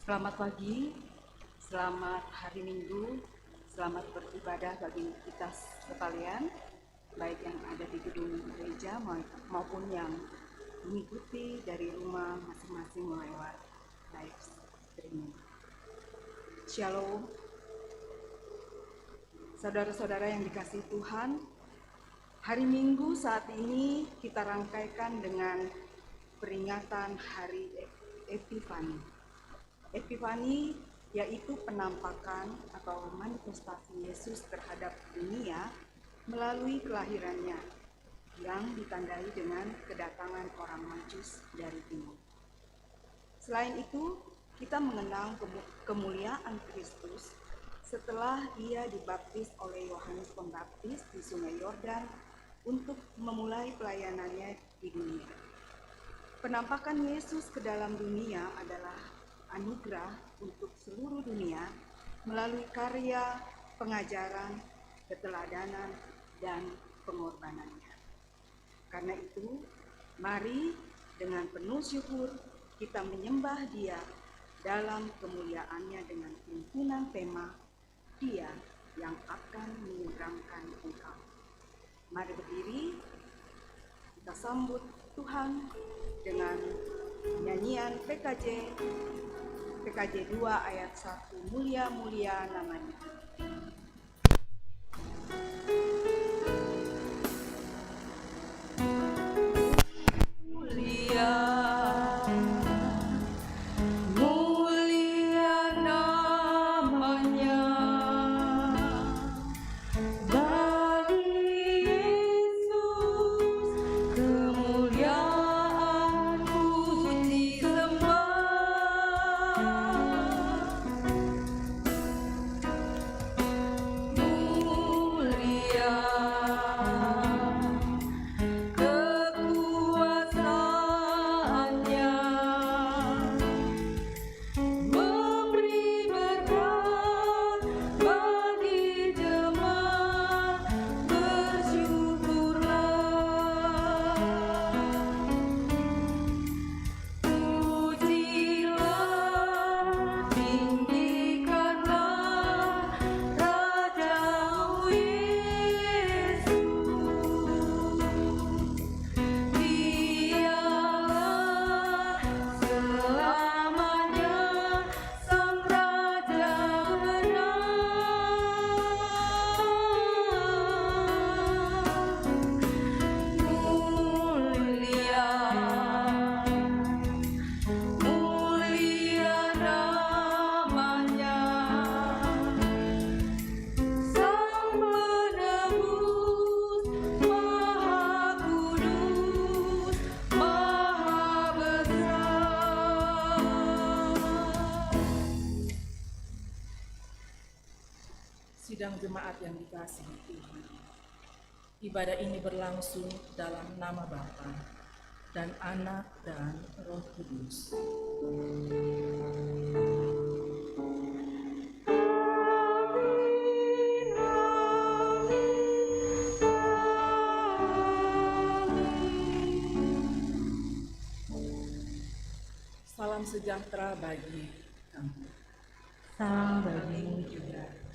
Selamat pagi, selamat hari Minggu, selamat beribadah bagi kita sekalian, baik yang ada di gedung gereja maupun yang mengikuti dari rumah masing-masing lewat live streaming. Shalom, saudara-saudara yang dikasihi Tuhan. Hari Minggu saat ini kita rangkaikan dengan peringatan Hari Epifani. Epifani yaitu penampakan atau manifestasi Yesus terhadap dunia melalui kelahirannya yang ditandai dengan kedatangan orang Majus dari timur. Selain itu, kita mengenang kemuliaan Kristus setelah ia dibaptis oleh Yohanes Pembaptis di Sungai Yordan untuk memulai pelayanannya di dunia. Penampakan Yesus ke dalam dunia adalah anugerah untuk seluruh dunia melalui karya, pengajaran, keteladanan, dan pengorbanannya. Karena itu, mari dengan penuh syukur kita menyembah Dia dalam kemuliaannya dengan tuntunan tema Dia yang akan menyeberangkan engkau. Mari berdiri, kita sambut Tuhan dengan nyanyian PKJ 2 ayat 1, mulia-mulia namanya. Sidang jemaat yang dikasihi Tuhan, ibadah ini berlangsung dalam nama Bapa dan Anak dan Roh Kudus. Salam sejahtera bagi kamu. Salam bagimu juga.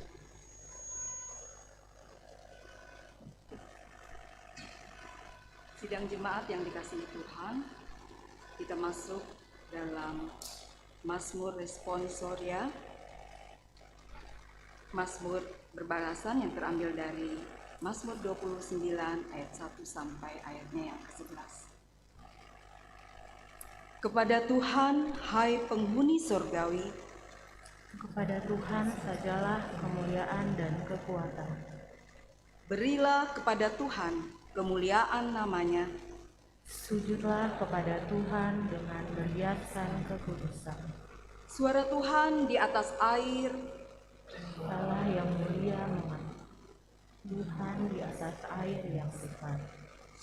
Sidang jemaat yang dikasihi Tuhan, kita masuk dalam Mazmur Responsoria, Mazmur berbalasan yang terambil dari Mazmur 29 ayat 1 sampai ayatnya yang ke-11. Kepada Tuhan, hai penghuni surgawi, Kepada Tuhan sajalah kemuliaan dan kekuatan. berilah kepada Tuhan kemuliaan namanya. Sujudlah kepada Tuhan dengan berhiaskan kekudusan. Suara Tuhan di atas air, Allah yang mulia mengatur. Tuhan di atas air yang sifat.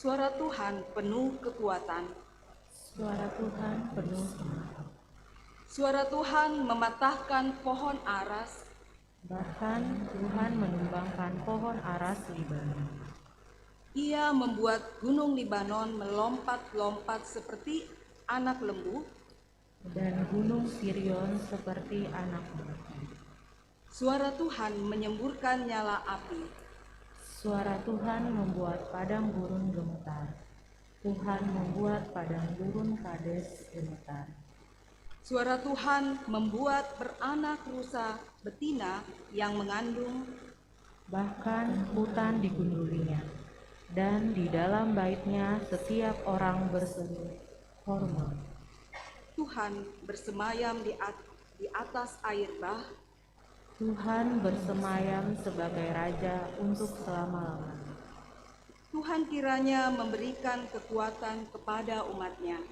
suara Tuhan penuh kekuatan. Suara Tuhan penuh semangat. Suara Tuhan mematahkan pohon aras, Bahkan Tuhan menumbangkan pohon aras Libanon. Ia membuat gunung Libanon melompat-lompat seperti anak lembu. dan gunung Sirion seperti anak batu. Suara Tuhan menyemburkan nyala api. Suara Tuhan membuat padang gurun gemetar. Tuhan membuat padang gurun Kades gemetar. Suara Tuhan membuat beranak rusa betina yang mengandung, Bahkan hutan digundulinya, dan di dalam baitnya setiap orang berseru hormat. Tuhan bersemayam di atas air bah. Tuhan bersemayam sebagai Raja untuk selama-lamanya. Tuhan kiranya memberikan kekuatan kepada umatnya.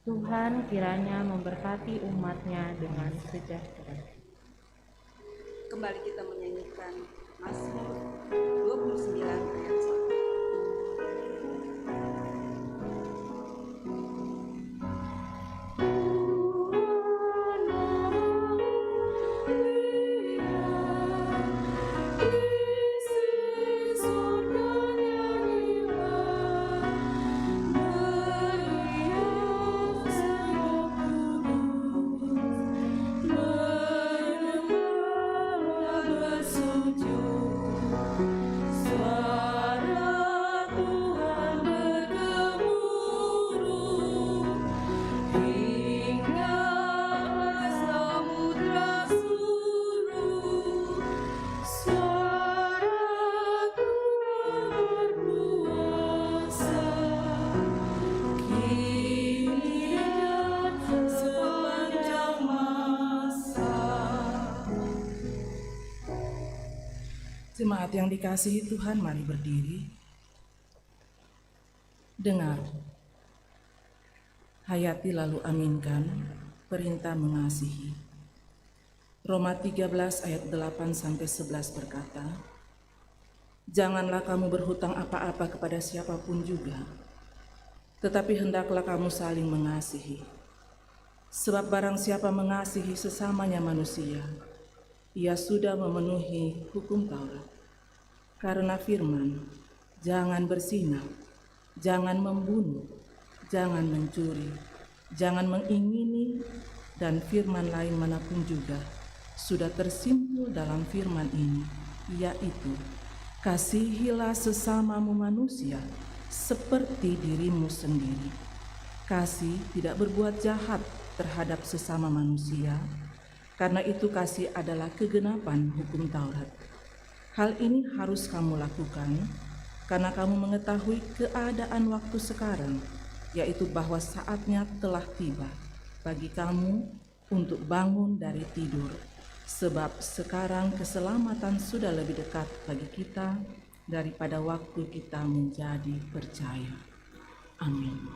Tuhan kiranya memberkati umatnya dengan sejahtera. Kembali kita menyanyikan Mazmur 29 ayat 1. Jemaat yang dikasihi Tuhan, mari berdiri. Dengar, hayati lalu aminkan perintah mengasihi. Roma 13 ayat 8-11 berkata, "Janganlah kamu berhutang apa-apa kepada siapapun juga, tetapi hendaklah kamu saling mengasihi. Sebab barang siapa mengasihi sesamanya manusia, ia sudah memenuhi hukum Taurat. Karena firman, jangan berzinah, jangan membunuh, jangan mencuri, jangan mengingini, dan firman lain manapun juga sudah tersimpul dalam firman ini, yaitu, kasihilah sesamamu manusia seperti dirimu sendiri. Kasih tidak berbuat jahat terhadap sesama manusia, karena itu kasih adalah kegenapan hukum Taurat. Hal ini harus kamu lakukan karena kamu mengetahui keadaan waktu sekarang, yaitu bahwa saatnya telah tiba bagi kamu untuk bangun dari tidur. Sebab sekarang keselamatan sudah lebih dekat bagi kita daripada waktu kita menjadi percaya. Amin.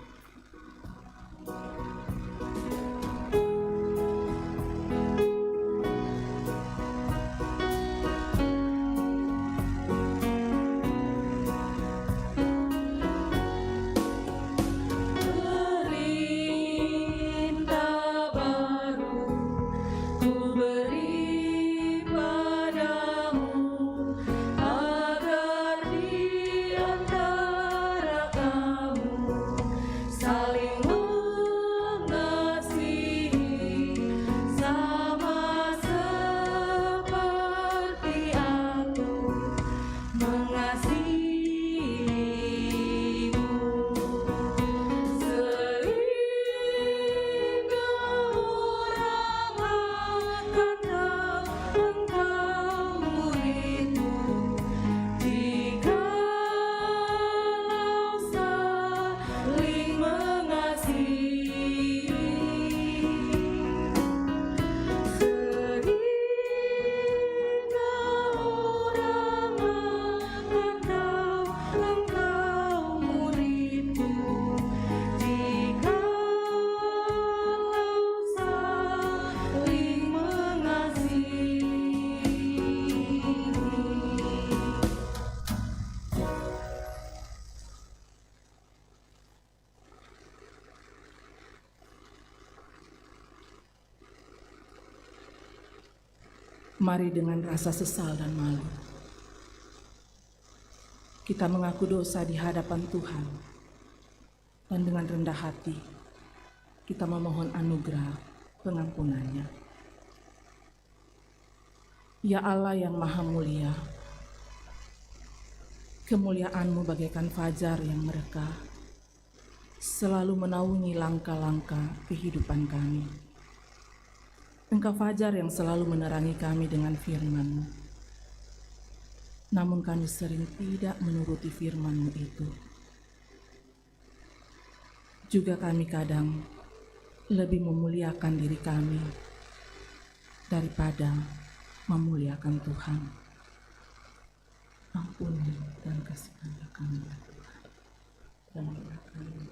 Mari dengan rasa sesal dan malu, kita mengaku dosa di hadapan Tuhan, dan dengan rendah hati kita memohon anugerah pengampunannya. Ya Allah yang maha mulia, kemuliaan-Mu bagaikan fajar yang merekah, selalu menaungi langkah-langkah kehidupan kami. Engkau fajar yang selalu menerangi kami dengan firman-Mu. Namun kami sering tidak menuruti firman-Mu itu. Juga kami kadang lebih memuliakan diri kami daripada memuliakan Tuhan. Ampuni dan kasihanilah kami, Tuhan. Dan kami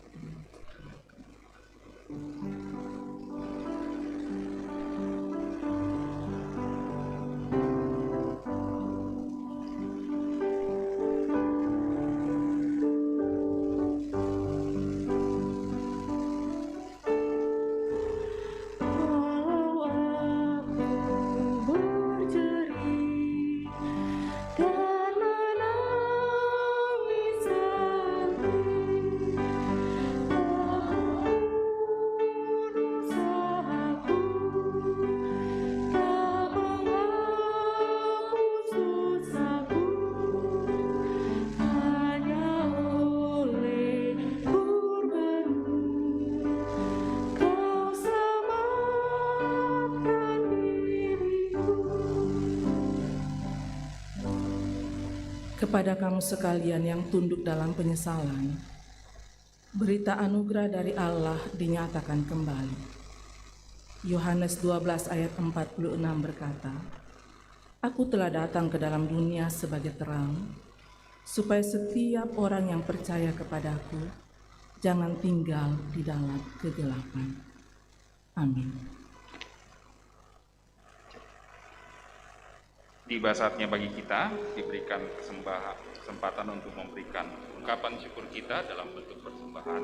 kepada kamu sekalian yang tunduk dalam penyesalan, berita anugerah dari Allah dinyatakan kembali. Yohanes 12 ayat 46 berkata, Aku telah datang ke dalam dunia sebagai terang, supaya setiap orang yang percaya kepadaku jangan tinggal di dalam kegelapan. Amin. Tiba saatnya bagi kita diberikan kesempatan untuk memberikan ungkapan syukur kita dalam bentuk persembahan.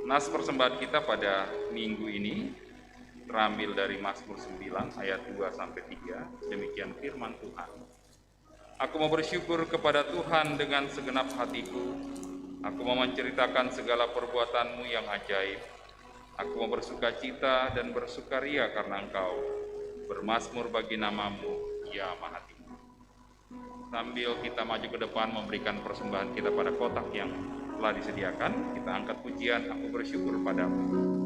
Nas persembahan kita pada minggu ini terambil dari Mazmur 9 ayat 2 sampai 3. Demikian firman Tuhan. Aku mau bersyukur kepada Tuhan dengan segenap hatiku. Aku mau menceritakan segala perbuatan-Mu yang ajaib. Aku mau bersukacita dan bersukaria karena Engkau. Bermazmur bagi nama-Mu, ya Maha Tinggi. Sambil kita maju ke depan memberikan persembahan kita pada kotak yang telah disediakan, kita angkat pujian, Aku bersyukur padamu.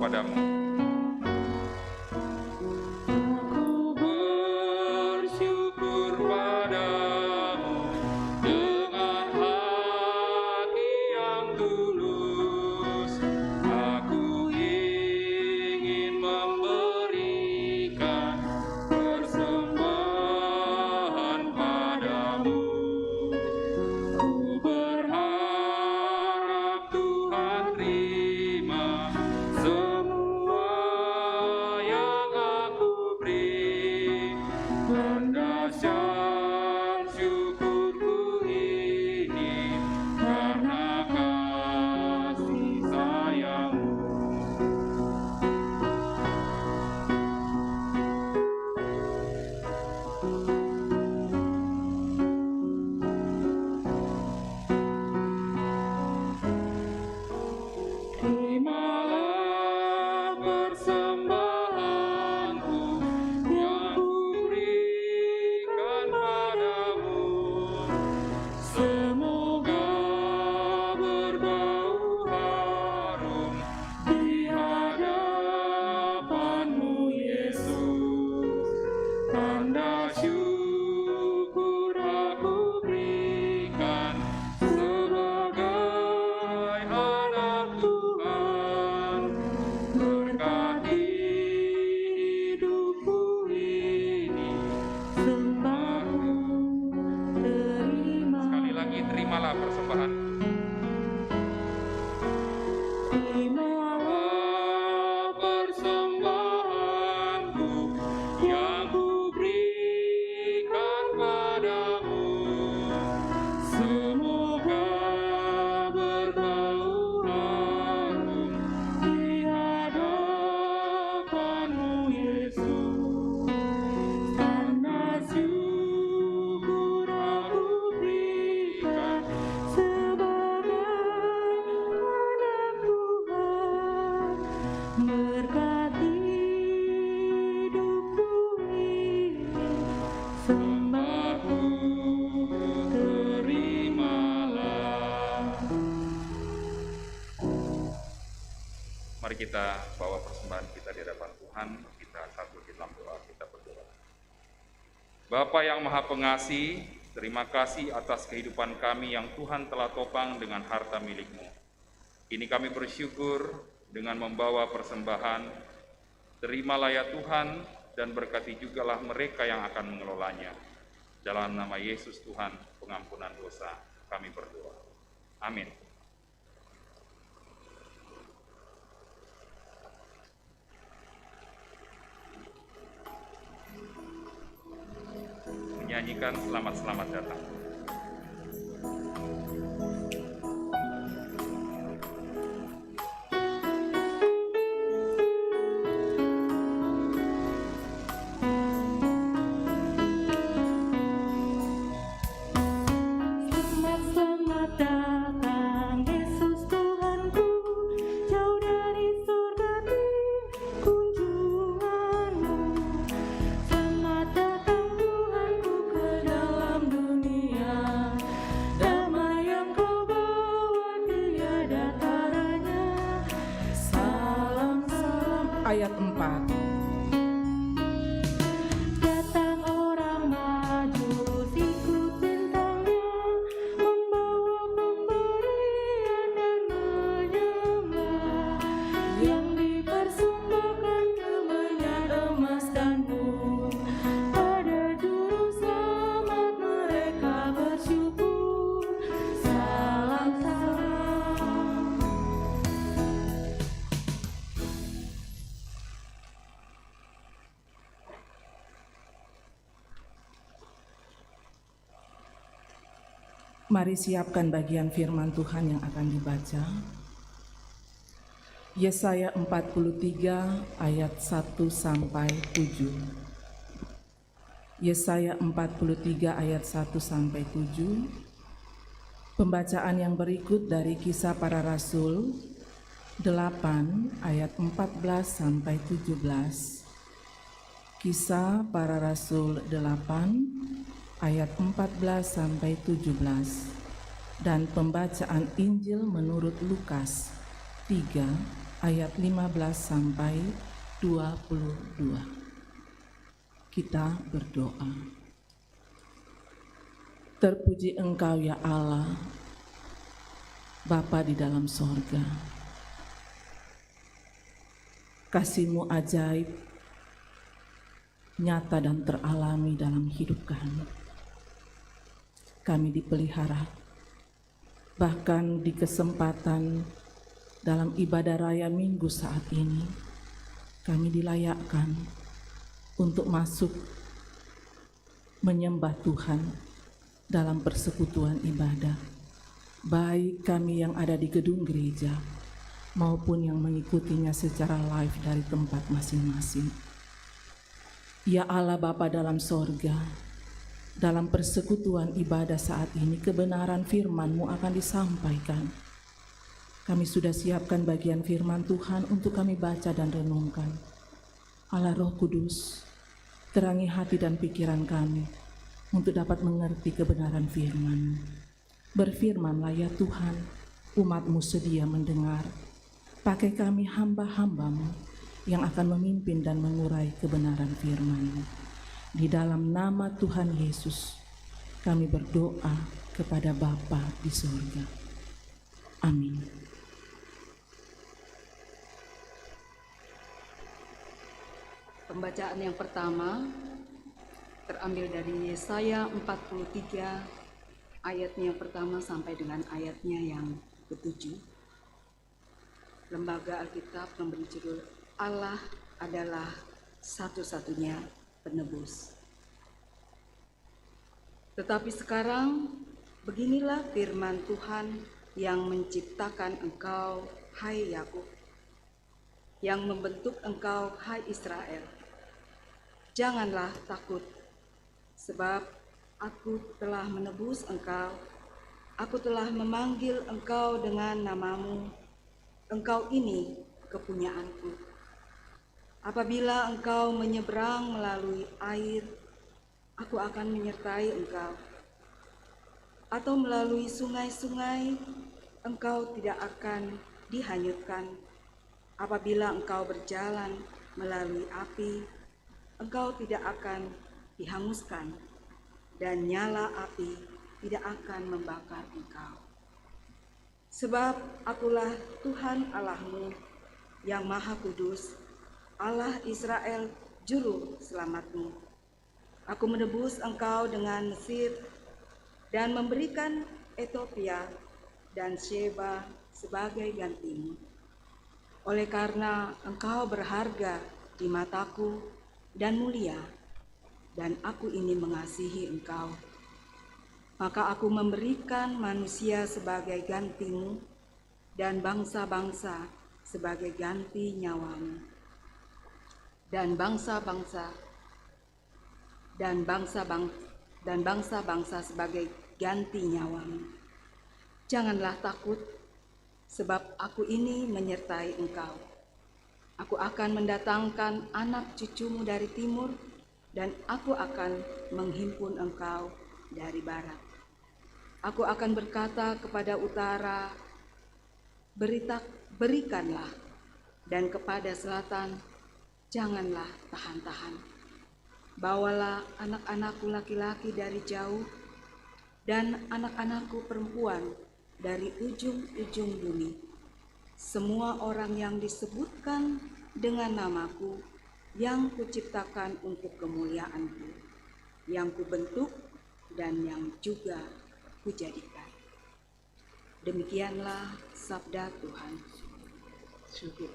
kepadamu. Aku bersyukur padamu dengan hati yang tulus. Aku ingin memberikan persembahan padamu. Ku berharap Tuhan terima semua yang aku beri. Mendasar syukurku ini karena kasih sayang-Mu. Terimalah persembahanku yang kuberikan padamu. Semoga berbau harum di hadapan-Mu, Yesus. Tanda syukur aku berikan sebagai anak Tuhan. Berkati hidupku ini, sembahku terima. Sekali lagi, terimalah persembahan. Terimalah persembahanku yang kuberikan padamu. Semoga berbau harum di hadapan-Mu, Yesus. Tanda syukur aku berikan sebagai anak Tuhan. Berkati hidupku ini, sembahku terimalah. Mari kita bawa persembahan kita di hadapan Tuhan. Kita satu di dalam doa, kita berdoa. Bapa yang Maha Pengasih, terima kasih atas kehidupan kami yang Tuhan telah topang dengan harta milik-Mu. Kini kami bersyukur dengan membawa persembahan. Terimalah ya Tuhan, dan berkati jugalah mereka yang akan mengelolanya. Dalam nama Yesus Tuhan, pengampunan dosa, kami berdoa. Amin. Menyanyikan selamat-selamat datang. Selamat datang Yesus Tuhanku, jauh dari surga kunjungan-Mu. Selamat datang Tuhanku ke dalam dunia, damai yang Kau bawa tiada taranya. Salam, salam. Ayat 4. Datang orang majus ikut bintangnya, membawa pemberian dan menyembah, yang dipersembahkan kemenyan emas dan pun. Pada juru selamat mereka bersyukur. Salam, salam. Mari siapkan bagian firman Tuhan yang akan dibaca. Yesaya 43 ayat 1 sampai 7. Yesaya 43 ayat 1 sampai 7. Pembacaan yang berikut dari Kisah Para Rasul 8 ayat 14 sampai 17. Kisah Para Rasul 8 ayat 14 sampai 17, dan pembacaan Injil menurut Lukas 3 ayat 15 sampai 22. Kita berdoa. Terpuji Engkau ya Allah, Bapa di dalam sorga. Kasih-Mu ajaib, nyata dan teralami dalam hidup kami. Kami dipelihara, bahkan di kesempatan dalam ibadah raya Minggu saat ini, kami dilayakkan untuk masuk menyembah Tuhan dalam persekutuan ibadah, baik kami yang ada di gedung gereja maupun yang mengikutinya secara live dari tempat masing-masing. Ya Allah Bapa dalam sorga, dalam persekutuan ibadah saat ini kebenaran firman-Mu akan disampaikan. Kami sudah siapkan bagian firman Tuhan untuk kami baca dan renungkan. Allah Roh Kudus, terangi hati dan pikiran kami untuk dapat mengerti kebenaran firman-Mu. Berfirmanlah ya Tuhan, umat-Mu sedia mendengar. Pakai kami hamba-hamba-Mu yang akan memimpin dan mengurai kebenaran firman-Mu. Di dalam nama Tuhan Yesus, kami berdoa kepada Bapa di sorga. Amin. Pembacaan yang pertama terambil dari Yesaya 43 ayatnya yang pertama sampai dengan ayatnya yang ke-7. Lembaga Alkitab memberi judul Allah adalah satu-satunya penebus. Tetapi sekarang beginilah firman Tuhan yang menciptakan engkau, hai Yakub, yang membentuk engkau, hai Israel. Janganlah takut, sebab aku telah menebus engkau, aku telah memanggil engkau dengan namamu, engkau ini kepunyaanku. Apabila engkau menyeberang melalui air, aku akan menyertai engkau. Atau melalui sungai-sungai, engkau tidak akan dihanyutkan. Apabila engkau berjalan melalui api, engkau tidak akan dihanguskan, dan nyala api tidak akan membakar engkau. Sebab akulah Tuhan Allahmu yang Maha Kudus, Allah Israel, Juru Selamatmu. Aku menebus engkau dengan Mesir dan memberikan Ethiopia dan Sheba sebagai gantimu. Oleh karena engkau berharga di mataku dan mulia, dan aku ini mengasihi engkau, maka aku memberikan manusia sebagai gantimu dan bangsa-bangsa sebagai ganti nyawamu. Dan bangsa-bangsa sebagai ganti nyawamu. Janganlah takut, sebab aku ini menyertai engkau. Aku akan mendatangkan anak cucumu dari timur, dan aku akan menghimpun engkau dari barat. Aku akan berkata kepada utara, berikanlah, dan kepada selatan, janganlah tahan-tahan. Bawalah anak-anakku laki-laki dari jauh, dan anak-anakku perempuan dari ujung-ujung bumi. Semua orang yang disebutkan dengan namaku, yang kuciptakan untuk kemuliaanku, yang kubentuk dan yang juga kujadikan. Demikianlah sabda Tuhan. Syukur.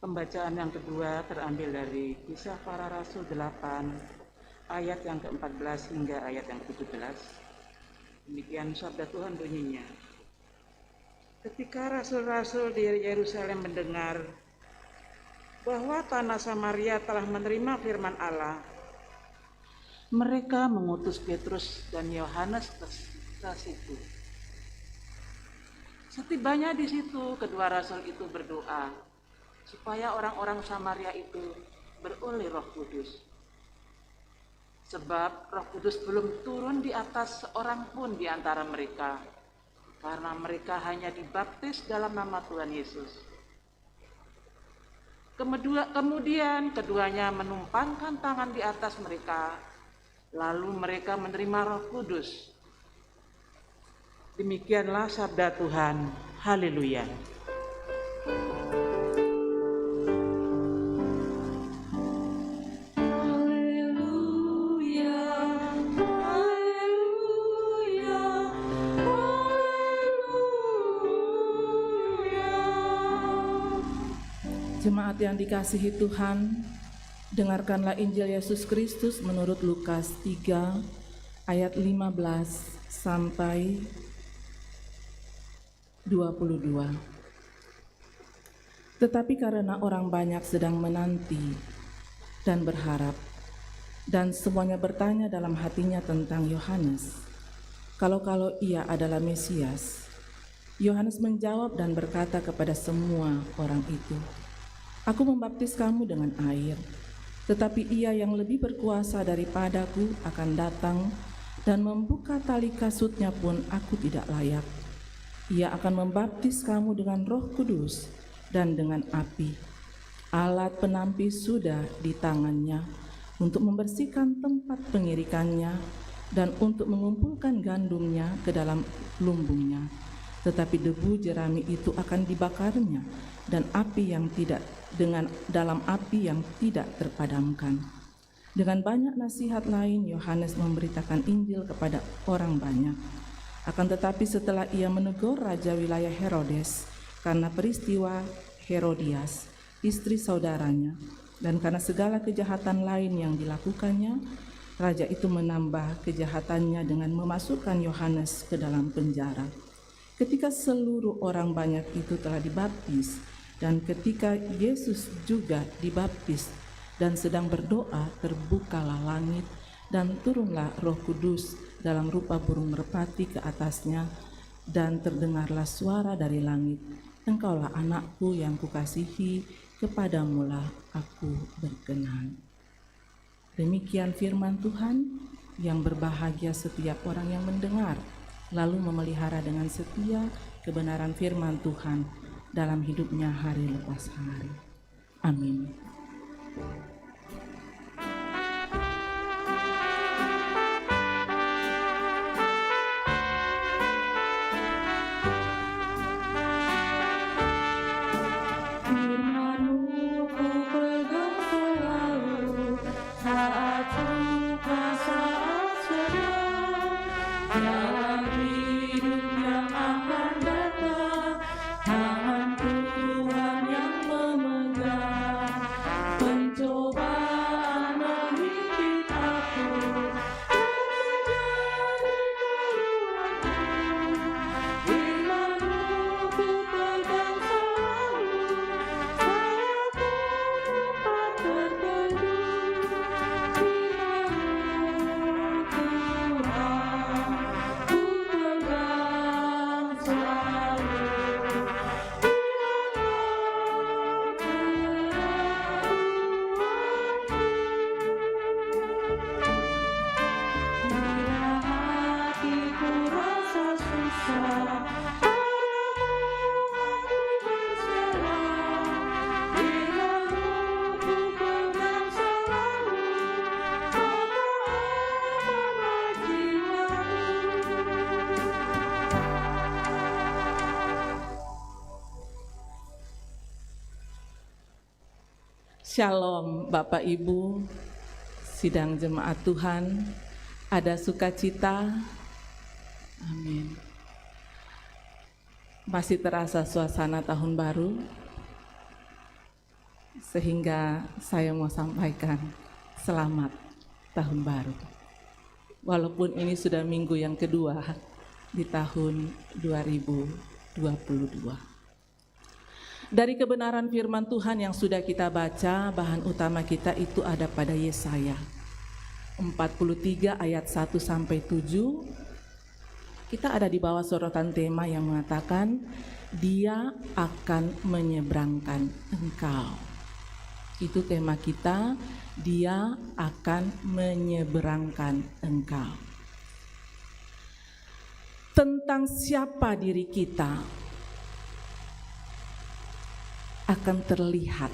Pembacaan yang kedua terambil dari Kisah Para Rasul 8 ayat yang ke-14 hingga ayat yang ke-17. Demikian sabda Tuhan bunyinya. Ketika rasul-rasul di Yerusalem mendengar bahwa tanah Samaria telah menerima firman Allah, mereka mengutus Petrus dan Yohanes ke situ. Setibanya di situ, kedua rasul itu berdoa supaya orang-orang Samaria itu beroleh Roh Kudus. Sebab Roh Kudus belum turun di atas seorang pun di antara mereka, karena mereka hanya dibaptis dalam nama Tuhan Yesus. Kemudian keduanya menumpangkan tangan di atas mereka, lalu mereka menerima Roh Kudus. Demikianlah sabda Tuhan. Haleluya. Jemaat yang dikasihi Tuhan, dengarkanlah Injil Yesus Kristus menurut Lukas 3 ayat 15 sampai 22. Tetapi karena orang banyak sedang menanti dan berharap, dan semuanya bertanya dalam hatinya tentang Yohanes, kalau ia adalah Mesias, Yohanes menjawab dan berkata kepada semua orang itu, "Aku membaptis kamu dengan air, tetapi Ia yang lebih berkuasa daripadaku akan datang, dan membuka tali kasutnya pun aku tidak layak. Ia akan membaptis kamu dengan Roh Kudus dan dengan api. Alat penampis sudah di tangannya untuk membersihkan tempat pengirikannya dan untuk mengumpulkan gandumnya ke dalam lumbungnya. Tetapi debu jerami itu akan dibakarnya dan dalam api yang tidak terpadamkan." Dengan banyak nasihat lain, Yohanes memberitakan Injil kepada orang banyak. Akan tetapi setelah ia menegur raja wilayah Herodes karena peristiwa Herodias, istri saudaranya, dan karena segala kejahatan lain yang dilakukannya, raja itu menambah kejahatannya dengan memasukkan Yohanes ke dalam penjara. Ketika seluruh orang banyak itu telah dibaptis, dan ketika Yesus juga dibaptis dan sedang berdoa, terbukalah langit dan turunlah Roh Kudus dalam rupa burung merpati ke atasnya, dan terdengarlah suara dari langit, "Engkaulah anakku yang kukasihi, kepadamulah aku berkenan." Demikian firman Tuhan. Yang berbahagia setiap orang yang mendengar, lalu memelihara dengan setia kebenaran firman Tuhan dalam hidupnya hari lepas hari. Amin. Firman-Mu ku pegang selalu, saat suka saat sedang, dalam hidup yang akan datang, tangan Tuhan yang memegang. Pencobaan menghimpit aku, Firman-Mu ku pegang selalu, saya tempat berteduh. Firman-Mu Tuhan, ku pegang selalu. Bila hatiku rasa susah, padamu aku berserah. Firman-Mu ku pegang selalu, maka amanlah jiwaku. Shalom Bapak Ibu, sidang jemaat Tuhan, ada sukacita. Amin. Masih terasa suasana tahun baru, sehingga saya mau sampaikan selamat tahun baru. Walaupun ini sudah minggu yang kedua di tahun 2022. Dari kebenaran firman Tuhan yang sudah kita baca, bahan utama kita itu ada pada Yesaya 43 ayat 1 sampai 7. Kita ada di bawah sorotan tema yang mengatakan, "Dia akan menyeberangkan engkau." Itu tema kita, Dia akan menyeberangkan engkau. tentang siapa diri kita akan terlihat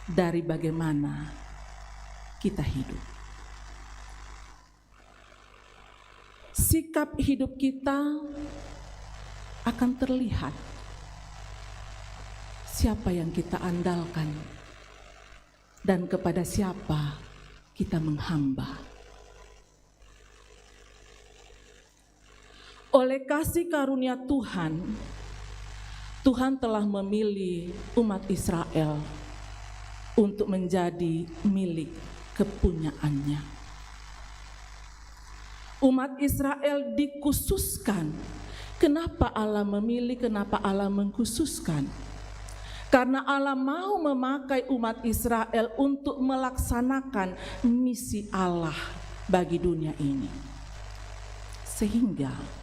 dari bagaimana kita hidup. Sikap hidup kita akan terlihat siapa yang kita andalkan dan kepada siapa kita menghamba. Oleh kasih karunia Tuhan, Tuhan telah memilih umat Israel untuk menjadi milik kepunyaannya. Umat Israel dikhususkan. Kenapa Allah memilih, kenapa Allah mengkhususkan? Karena Allah mau memakai umat Israel untuk melaksanakan misi Allah bagi dunia ini. Sehingga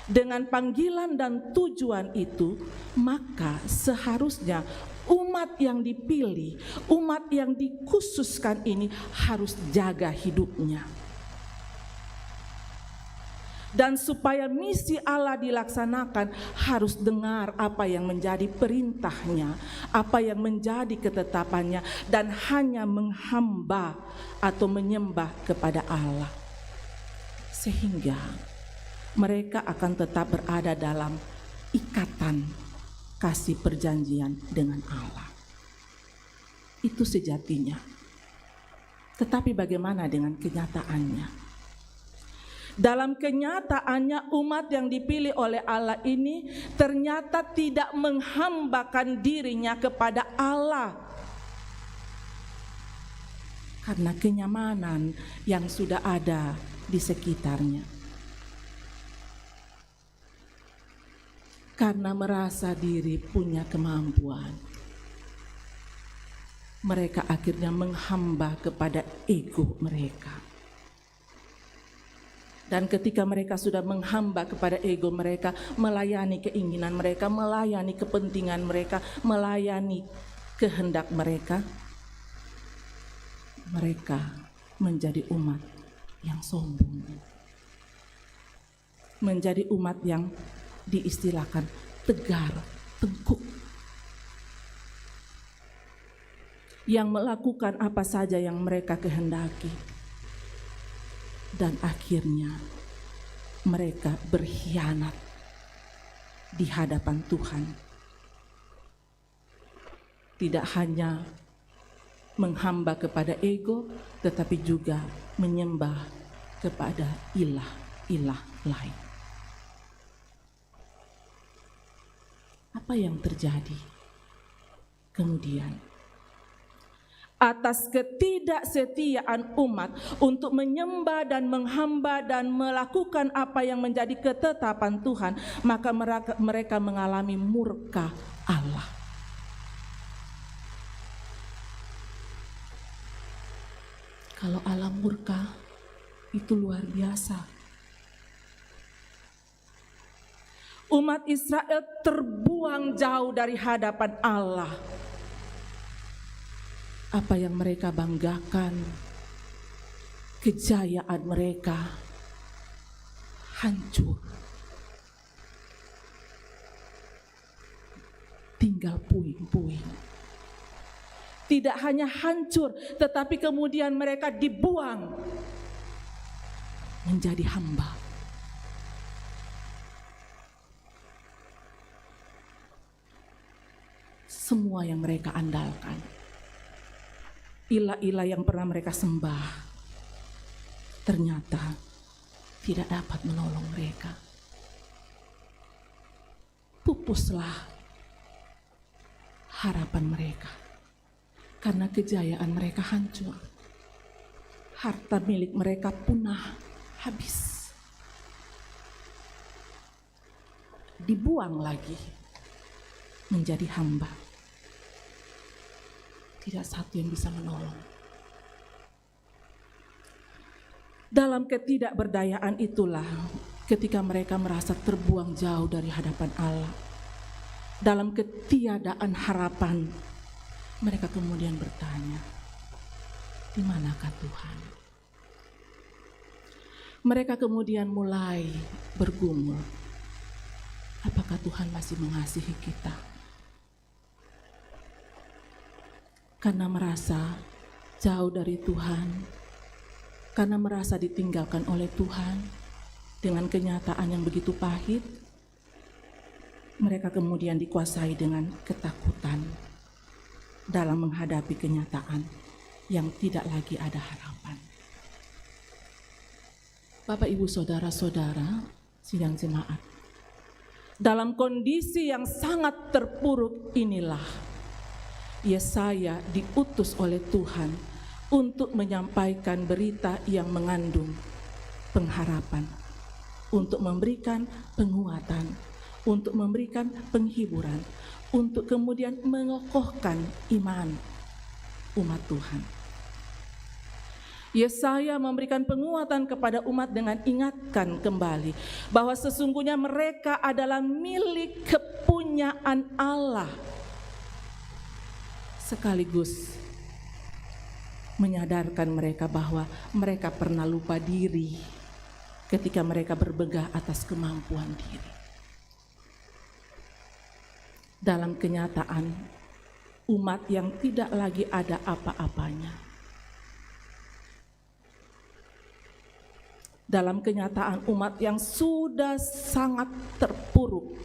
dengan panggilan dan tujuan itu, maka seharusnya umat yang dipilih, umat yang dikhususkan ini harus jaga hidupnya. Dan supaya misi Allah dilaksanakan, harus dengar apa yang menjadi perintahnya, apa yang menjadi ketetapannya, dan hanya menghamba atau menyembah kepada Allah. Sehingga mereka akan tetap berada dalam ikatan kasih perjanjian dengan Allah. Itu sejatinya. Tetapi bagaimana dengan kenyataannya? Dalam kenyataannya, umat yang dipilih oleh Allah ini ternyata tidak menghambakan dirinya kepada Allah. Karena kenyamanan yang sudah ada di sekitarnya. Karena merasa diri punya kemampuan, mereka akhirnya menghamba kepada ego mereka. Dan ketika mereka sudah menghamba kepada ego mereka, melayani keinginan mereka, melayani kepentingan mereka, melayani kehendak mereka, mereka menjadi umat yang sombong. Menjadi umat yang diistilahkan tegar, teguh, yang melakukan apa saja yang mereka kehendaki, dan akhirnya mereka berkhianat di hadapan Tuhan. Tidak hanya menghamba kepada ego, tetapi juga menyembah kepada ilah-ilah lain. Apa yang terjadi kemudian? Atas ketidaksetiaan umat untuk menyembah dan menghamba dan melakukan apa yang menjadi ketetapan Tuhan, maka mereka mengalami murka Allah. Kalau Allah murka, itu luar biasa. Umat Israel terbuang jauh dari hadapan Allah. Apa yang mereka banggakan, kejayaan mereka hancur. Tinggal puing-puing. Tidak hanya hancur, tetapi kemudian mereka dibuang menjadi hamba. Semua yang mereka andalkan, ilah-ilah yang pernah mereka sembah, ternyata tidak dapat menolong mereka. Pupuslah harapan mereka, karena kejayaan mereka hancur. Harta milik mereka punah, habis. Dibuang lagi menjadi hamba. Tidak satu yang bisa menolong. Dalam ketidakberdayaan itulah ketika mereka merasa terbuang jauh dari hadapan Allah. Dalam ketiadaan harapan, mereka kemudian bertanya, di manakah Tuhan? Mereka kemudian mulai bergumul, apakah Tuhan masih mengasihi kita? Karena merasa jauh dari Tuhan, karena merasa ditinggalkan oleh Tuhan dengan kenyataan yang begitu pahit, mereka kemudian dikuasai dengan ketakutan dalam menghadapi kenyataan yang tidak lagi ada harapan. Bapak, Ibu, Saudara-saudara, sidang jemaat, dalam kondisi yang sangat terpuruk inilah Yesaya diutus oleh Tuhan untuk menyampaikan berita yang mengandung pengharapan, untuk memberikan penguatan, untuk memberikan penghiburan, untuk kemudian mengokohkan iman umat Tuhan. Yesaya memberikan penguatan kepada umat dengan ingatkan kembali bahwa sesungguhnya mereka adalah milik kepunyaan Allah, sekaligus menyadarkan mereka bahwa mereka pernah lupa diri ketika mereka berbegah atas kemampuan diri. Dalam kenyataan, umat yang tidak lagi ada apa-apanya. Dalam kenyataan, umat yang sudah sangat terpuruk.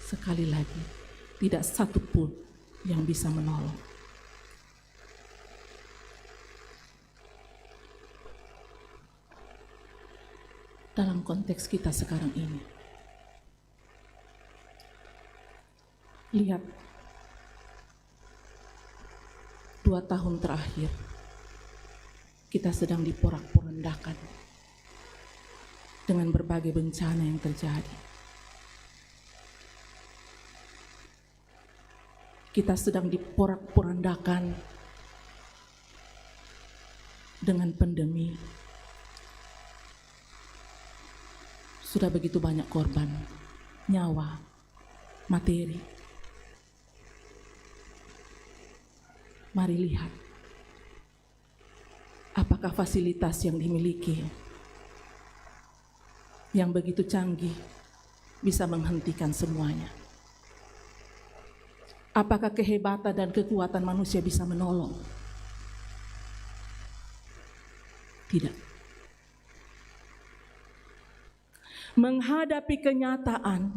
Sekali lagi, tidak satu pun yang bisa menolong. Dalam konteks kita sekarang ini, lihat 2 tahun terakhir kita sedang diporak-porandakan dengan berbagai bencana yang terjadi. Kita sedang diporak-porandakan dengan pandemi. Sudah begitu banyak korban, nyawa, materi. Mari lihat, apakah fasilitas yang dimiliki yang begitu canggih bisa menghentikan semuanya? Apakah kehebatan dan kekuatan manusia bisa menolong? Tidak. Menghadapi kenyataan,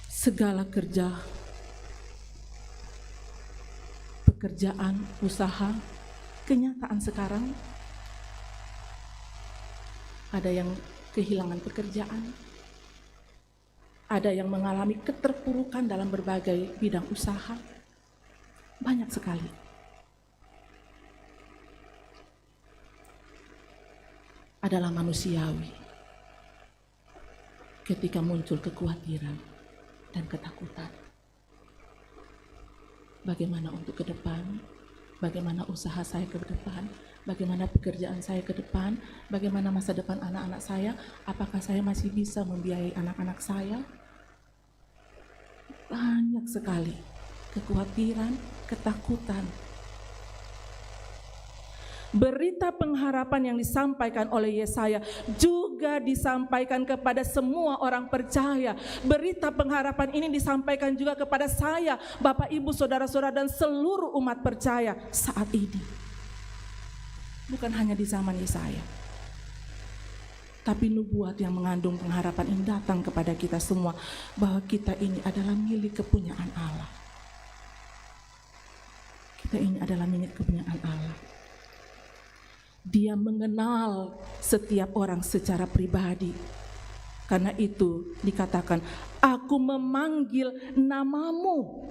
segala pekerjaan, usaha, kenyataan sekarang, ada yang kehilangan pekerjaan, ada yang mengalami keterpurukan dalam berbagai bidang usaha, banyak sekali. Adalah manusiawi ketika muncul kekhawatiran dan ketakutan. Bagaimana untuk ke depan? Bagaimana usaha saya ke depan? Bagaimana pekerjaan saya ke depan? Bagaimana masa depan anak-anak saya? Apakah saya masih bisa membiayai anak-anak saya? Banyak sekali kekhawatiran, ketakutan. Berita pengharapan yang disampaikan oleh Yesaya juga disampaikan kepada semua orang percaya. Berita pengharapan ini disampaikan juga kepada saya, Bapak, Ibu, Saudara-saudara, dan seluruh umat percaya saat ini. Bukan hanya di zaman Yesaya, tapi nubuat yang mengandung pengharapan ini datang kepada kita semua, bahwa kita ini adalah milik kepunyaan Allah. Kita ini adalah milik kepunyaan Allah. Dia mengenal setiap orang secara pribadi. Karena itu dikatakan, aku memanggil namamu.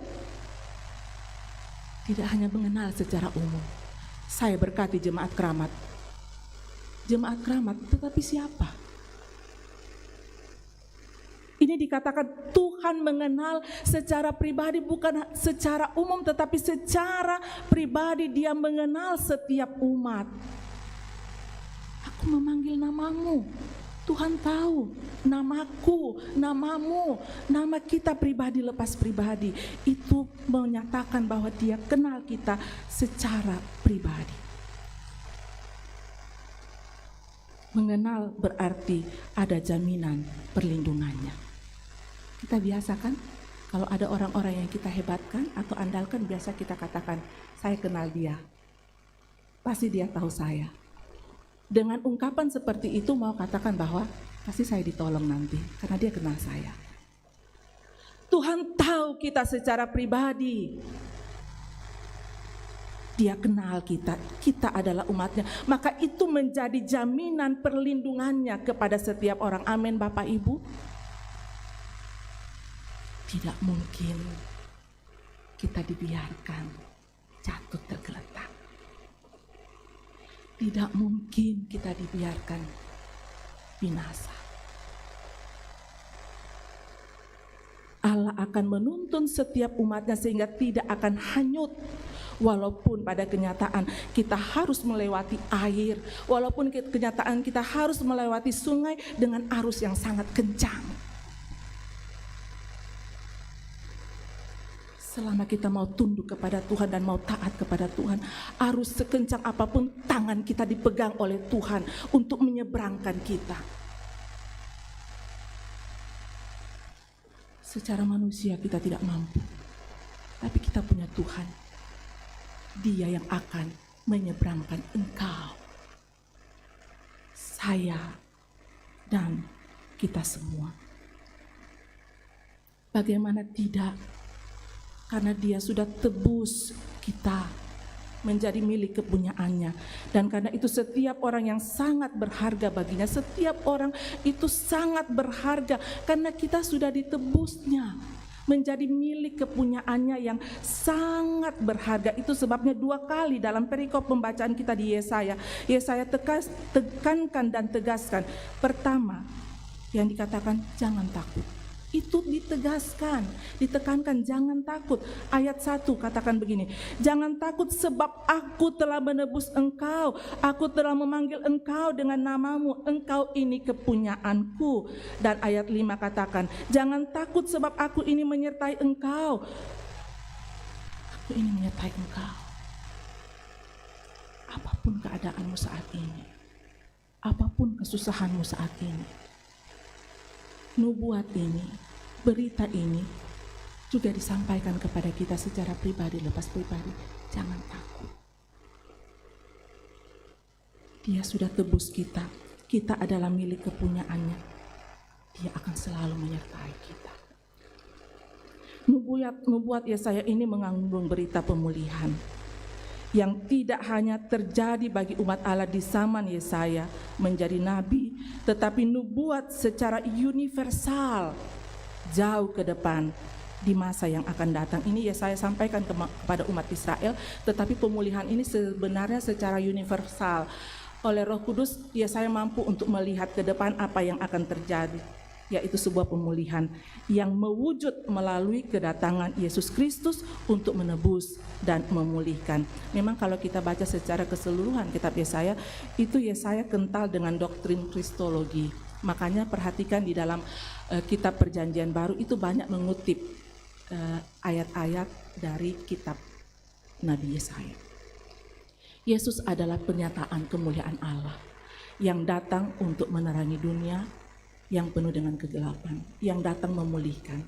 Tidak hanya mengenal secara umum. Saya berkati jemaat keramat. Jemaat keramat, tetapi siapa? Ini dikatakan Tuhan mengenal secara pribadi, bukan secara umum, tetapi secara pribadi Dia mengenal setiap umat. Aku memanggil namamu. Tuhan tahu namaku, namamu, nama kita pribadi lepas pribadi. Itu menyatakan bahwa Dia kenal kita secara pribadi. Mengenal berarti ada jaminan perlindungannya. Kita biasa kan, kalau ada orang-orang yang kita hebatkan atau andalkan, biasa kita katakan, saya kenal dia. Pasti dia tahu saya. Dengan ungkapan seperti itu mau katakan bahwa pasti saya ditolong nanti, karena dia kenal saya. Tuhan tahu kita secara pribadi. Dia kenal kita, kita adalah umatnya. Maka itu menjadi jaminan perlindungannya kepada setiap orang. Amin Bapak Ibu. Tidak mungkin kita dibiarkan jatuh tergeletak. Tidak mungkin kita dibiarkan binasa. Allah akan menuntun setiap umatnya sehingga tidak akan hanyut. Walaupun pada kenyataan kita harus melewati air, walaupun kenyataan kita harus melewati sungai dengan arus yang sangat kencang. Selama kita mau tunduk kepada Tuhan dan mau taat kepada Tuhan, arus sekencang apapun tangan kita dipegang oleh Tuhan untuk menyeberangkan kita. Secara manusia kita tidak mampu, tapi kita punya Tuhan. Dia yang akan menyeberangkan engkau, saya, dan kita semua. Bagaimana tidak? Karena Dia sudah tebus kita menjadi milik kepunyaannya. Dan karena itu setiap orang yang sangat berharga baginya, setiap orang itu sangat berharga karena kita sudah ditebusnya menjadi milik kepunyaannya yang sangat berharga. Itu sebabnya 2 kali dalam perikop pembacaan kita di Yesaya tekankan dan tegaskan. Pertama, yang dikatakan jangan takut. Itu ditekankan jangan takut. Ayat 1 katakan begini, jangan takut sebab aku telah menebus engkau, aku telah memanggil engkau dengan namamu, engkau ini kepunyaanku. Dan ayat 5 katakan, jangan takut sebab aku ini menyertai engkau, aku ini menyertai engkau. Apapun keadaanmu saat ini, apapun kesusahanmu saat ini, nubuat ini, berita ini juga disampaikan kepada kita secara pribadi lepas pribadi. Jangan takut. Dia sudah tebus kita. Kita adalah milik kepunyaannya. Dia akan selalu menyertai kita. Nubuat Yesaya ini mengandung berita pemulihan yang tidak hanya terjadi bagi umat Allah di zaman Yesaya menjadi nabi, tetapi nubuat secara universal jauh ke depan di masa yang akan datang. Ini Yesaya sampaikan kepada umat Israel, tetapi pemulihan ini sebenarnya secara universal. Oleh Roh Kudus, Yesaya mampu untuk melihat ke depan apa yang akan terjadi, yaitu sebuah pemulihan yang mewujud melalui kedatangan Yesus Kristus untuk menebus dan memulihkan. Memang kalau kita baca secara keseluruhan kitab Yesaya, itu Yesaya kental dengan doktrin Kristologi. Makanya perhatikan di dalam kitab Perjanjian Baru itu banyak mengutip ayat-ayat dari kitab Nabi Yesaya. Yesus adalah pernyataan kemuliaan Allah yang datang untuk menerangi dunia yang penuh dengan kegelapan, yang datang memulihkan.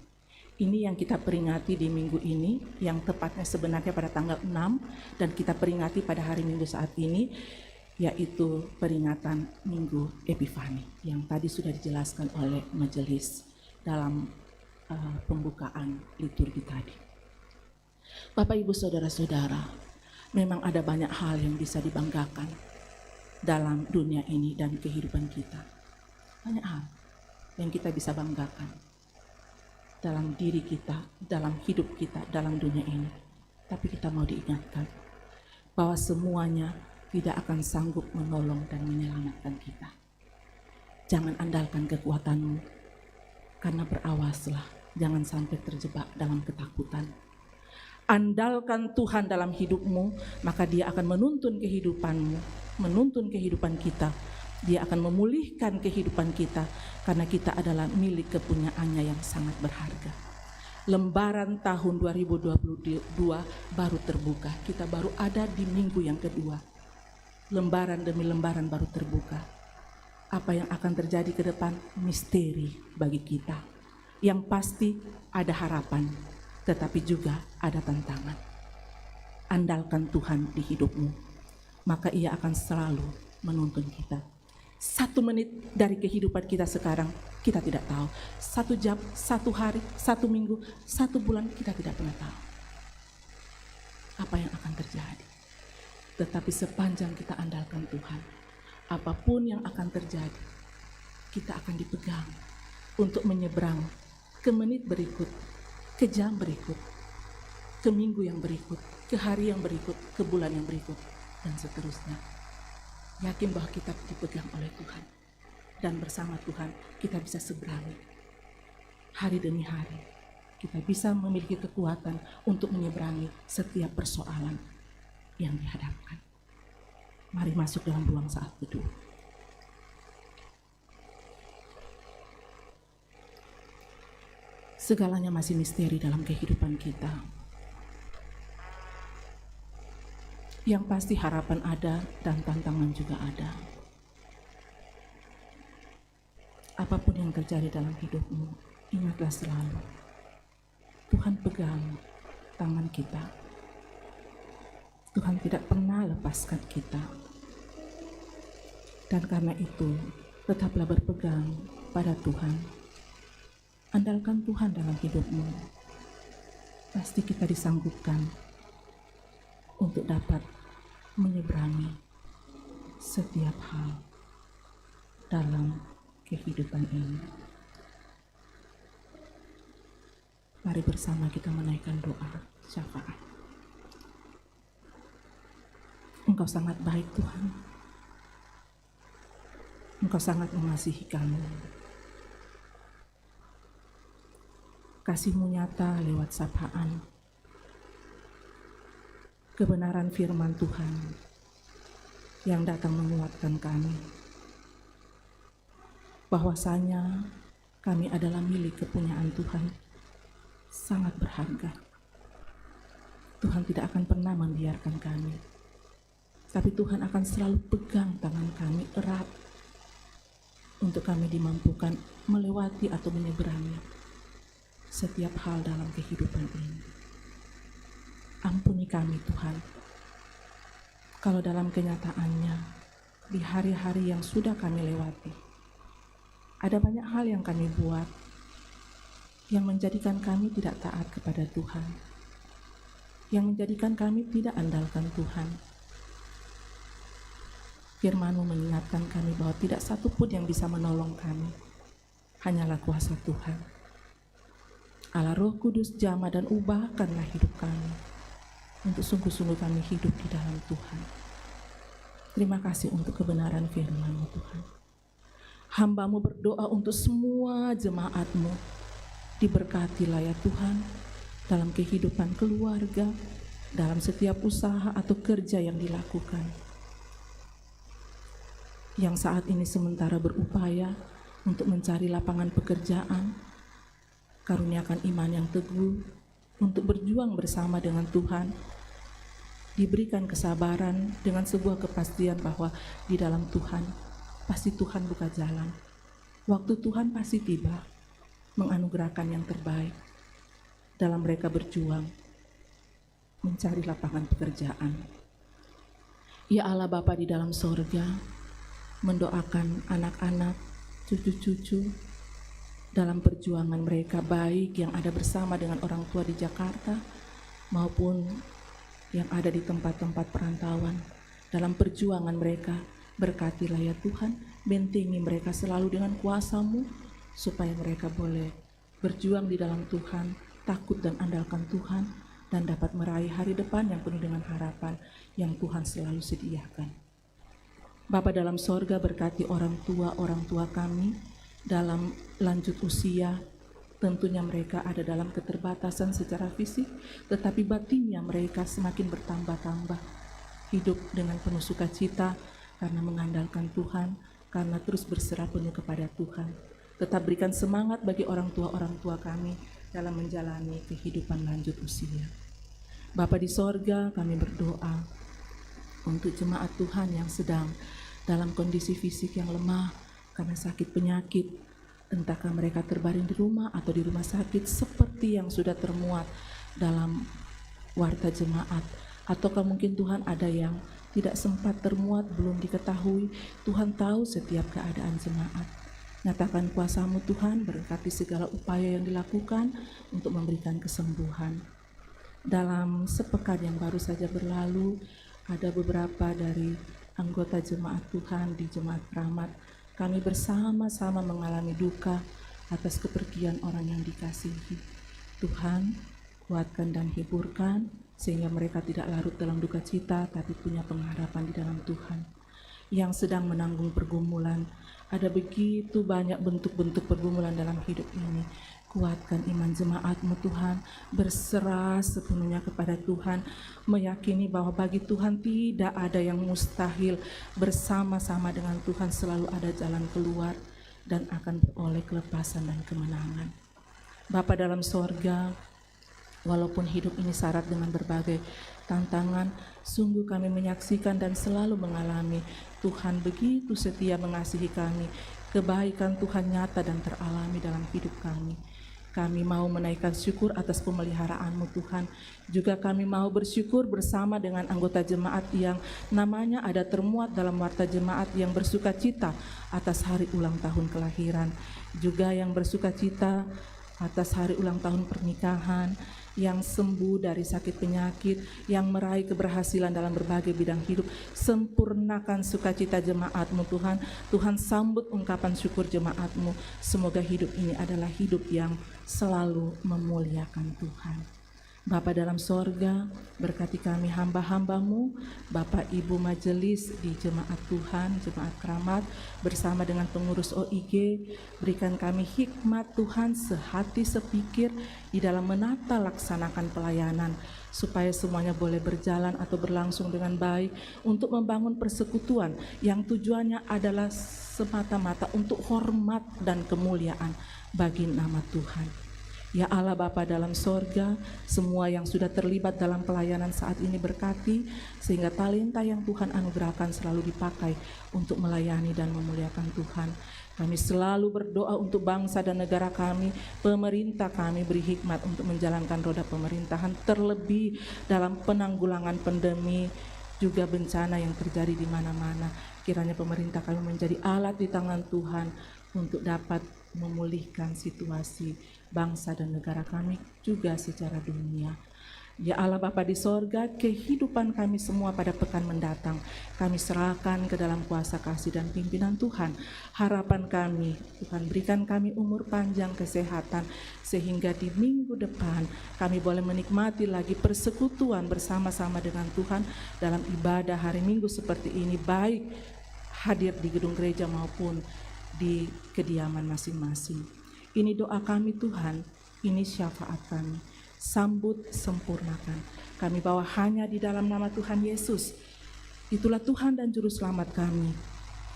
Ini yang kita peringati di minggu ini, yang tepatnya sebenarnya pada tanggal 6, dan kita peringati pada hari Minggu saat ini, yaitu peringatan Minggu Epifani, yang tadi sudah dijelaskan oleh majelis dalam pembukaan liturgi tadi. Bapak, Ibu, Saudara-saudara, memang ada banyak hal yang bisa dibanggakan dalam dunia ini dan kehidupan kita. Banyak hal yang kita bisa banggakan dalam diri kita, dalam hidup kita, dalam dunia ini. Tapi kita mau diingatkan bahwa semuanya tidak akan sanggup menolong dan menyelamatkan kita. Jangan andalkan kekuatanmu, karena berawaslah, jangan sampai terjebak dalam ketakutan. Andalkan Tuhan dalam hidupmu, maka Dia akan menuntun kehidupanmu, menuntun kehidupan kita Dia akan memulihkan kehidupan kita karena kita adalah milik kepunyaannya yang sangat berharga. Lembaran tahun 2022 baru terbuka. Kita baru ada di minggu yang kedua. Lembaran demi lembaran baru terbuka. Apa yang akan terjadi ke depan misteri bagi kita. Yang pasti ada harapan, tetapi juga ada tantangan. Andalkan Tuhan di hidupmu, maka Ia akan selalu menuntun kita. 1 menit dari kehidupan kita sekarang, kita tidak tahu. 1 jam, 1 hari, 1 minggu, 1 bulan, kita tidak pernah tahu apa yang akan terjadi. Tetapi sepanjang kita andalkan Tuhan, apapun yang akan terjadi, kita akan dipegang untuk menyeberang ke menit berikut, ke jam berikut, ke minggu yang berikut, ke hari yang berikut, ke bulan yang berikut, dan seterusnya. Yakin bahwa kita dipegang oleh Tuhan, dan bersama Tuhan kita bisa seberangi. Hari demi hari kita bisa memiliki kekuatan untuk menyeberangi setiap persoalan yang dihadapkan. Mari masuk dalam ruang saat teduh. Segalanya masih misteri dalam kehidupan kita. Yang pasti harapan ada dan tantangan juga ada. Apapun yang terjadi dalam hidupmu, ingatlah selalu, Tuhan pegang tangan kita. Tuhan tidak pernah lepaskan kita. Dan karena itu, tetaplah berpegang pada Tuhan. Andalkan Tuhan dalam hidupmu. Pasti kita disanggupkan untuk dapat menyeberangi setiap hal dalam kehidupan ini. Mari bersama kita menaikkan doa syafaat. Engkau sangat baik Tuhan. Engkau sangat mengasihi kami. Kasih-Mu nyata lewat sapaan. Kebenaran firman Tuhan yang datang menguatkan kami. Bahwasanya kami adalah milik kepunyaan Tuhan. Sangat berharga. Tuhan tidak akan pernah membiarkan kami. Tapi Tuhan akan selalu pegang tangan kami erat untuk kami dimampukan melewati atau menyeberangi setiap hal dalam kehidupan ini. Ampuni kami Tuhan, kalau dalam kenyataannya di hari-hari yang sudah kami lewati, ada banyak hal yang kami buat yang menjadikan kami tidak taat kepada Tuhan, yang menjadikan kami tidak andalkan Tuhan. Firman-Mu mengingatkan kami bahwa tidak satu pun yang bisa menolong kami, hanyalah kuasa Tuhan. Allah Roh Kudus jamah dan ubahkanlah hidup kami, untuk sungguh-sungguh kami hidup di dalam Tuhan. Terima kasih untuk kebenaran firman-Mu Tuhan. Hamba-Mu berdoa untuk semua jemaat-Mu. Diberkatilah ya Tuhan, dalam kehidupan keluarga, dalam setiap usaha atau kerja yang dilakukan. Yang saat ini sementara berupaya untuk mencari lapangan pekerjaan, karuniakan iman yang teguh untuk berjuang bersama dengan Tuhan. Diberikan kesabaran dengan sebuah kepastian bahwa di dalam Tuhan, pasti Tuhan buka jalan. Waktu Tuhan pasti tiba, menganugerahkan yang terbaik dalam mereka berjuang, mencari lapangan pekerjaan. Ya Allah Bapa di dalam sorga, mendoakan anak-anak, cucu-cucu, dalam perjuangan mereka, baik yang ada bersama dengan orang tua di Jakarta maupun yang ada di tempat-tempat perantauan. Dalam perjuangan mereka, berkatilah ya Tuhan, bentengi mereka selalu dengan kuasa-Mu, supaya mereka boleh berjuang di dalam Tuhan, takut dan andalkan Tuhan, dan dapat meraih hari depan yang penuh dengan harapan yang Tuhan selalu sediakan. Bapa dalam sorga, berkati orang tua kami dalam lanjut usia. Tentunya mereka ada dalam keterbatasan secara fisik, tetapi batinnya mereka semakin bertambah-tambah. Hidup dengan penuh sukacita karena mengandalkan Tuhan, karena terus berserah penuh kepada Tuhan. Tetap berikan semangat bagi orang tua kami dalam menjalani kehidupan lanjut usia. Bapa di sorga, kami berdoa untuk jemaat Tuhan yang sedang dalam kondisi fisik yang lemah karena sakit penyakit, entahkah mereka terbaring di rumah atau di rumah sakit seperti yang sudah termuat dalam warta jemaat, ataukah mungkin Tuhan ada yang tidak sempat termuat, belum diketahui. Tuhan tahu setiap keadaan jemaat. Nyatakan kuasa-Mu Tuhan, berkati segala upaya yang dilakukan untuk memberikan kesembuhan. Dalam sepekan yang baru saja berlalu, ada beberapa dari anggota jemaat Tuhan di Jemaat Keramat, kami bersama-sama mengalami duka atas kepergian orang yang dikasihi. Tuhan, kuatkan dan hiburkan, sehingga mereka tidak larut dalam duka cita, tapi punya pengharapan di dalam Tuhan. Yang sedang menanggung pergumulan, ada begitu banyak bentuk-bentuk pergumulan dalam hidup ini. Kuatkan iman jemaat-Mu Tuhan, berserah sepenuhnya kepada Tuhan, meyakini bahwa bagi Tuhan tidak ada yang mustahil. Bersama-sama dengan Tuhan selalu ada jalan keluar dan akan beroleh kelepasan dan kemenangan. Bapa dalam sorga, walaupun hidup ini syarat dengan berbagai tantangan, sungguh kami menyaksikan dan selalu mengalami Tuhan begitu setia mengasihi kami. Kebaikan Tuhan nyata dan teralami dalam hidup kami. Kami mau menaikkan syukur atas pemeliharaan-Mu Tuhan. Juga kami mau bersyukur bersama dengan anggota jemaat yang namanya ada termuat dalam warta jemaat yang bersuka cita atas hari ulang tahun kelahiran. Juga yang bersuka cita atas hari ulang tahun pernikahan, yang sembuh dari sakit penyakit, yang meraih keberhasilan dalam berbagai bidang hidup. Sempurnakan sukacita jemaat-Mu Tuhan. Tuhan sambut ungkapan syukur jemaat-Mu. Semoga hidup ini adalah hidup yang selalu memuliakan Tuhan. Bapa dalam sorga, berkati kami hamba-hamba-Mu, Bapak Ibu Majelis di Jemaat Tuhan, Jemaat Keramat, bersama dengan pengurus OIG, berikan kami hikmat Tuhan sehati sepikir di dalam menata laksanakan pelayanan, supaya semuanya boleh berjalan atau berlangsung dengan baik untuk membangun persekutuan yang tujuannya adalah semata-mata untuk hormat dan kemuliaan bagi nama Tuhan. Ya Allah Bapa dalam sorga, semua yang sudah terlibat dalam pelayanan saat ini berkati, sehingga talenta yang Tuhan anugerahkan selalu dipakai untuk melayani dan memuliakan Tuhan. Kami selalu berdoa untuk bangsa dan negara kami, pemerintah kami beri hikmat untuk menjalankan roda pemerintahan, terlebih dalam penanggulangan pandemi, juga bencana yang terjadi di mana-mana. Kiranya pemerintah kami menjadi alat di tangan Tuhan untuk dapat memulihkan situasi bangsa dan negara kami juga secara dunia. Ya Allah Bapa di sorga, kehidupan kami semua pada pekan mendatang kami serahkan ke dalam kuasa kasih dan pimpinan Tuhan. Harapan kami, Tuhan berikan kami umur panjang, kesehatan, sehingga di minggu depan kami boleh menikmati lagi persekutuan bersama-sama dengan Tuhan dalam ibadah hari Minggu seperti ini, baik hadir di gedung gereja maupun di kediaman masing-masing. Ini doa kami Tuhan, ini syafaat kami. Sambut, sempurnakan. Kami bawa hanya di dalam nama Tuhan Yesus. Itulah Tuhan dan Juru Selamat kami,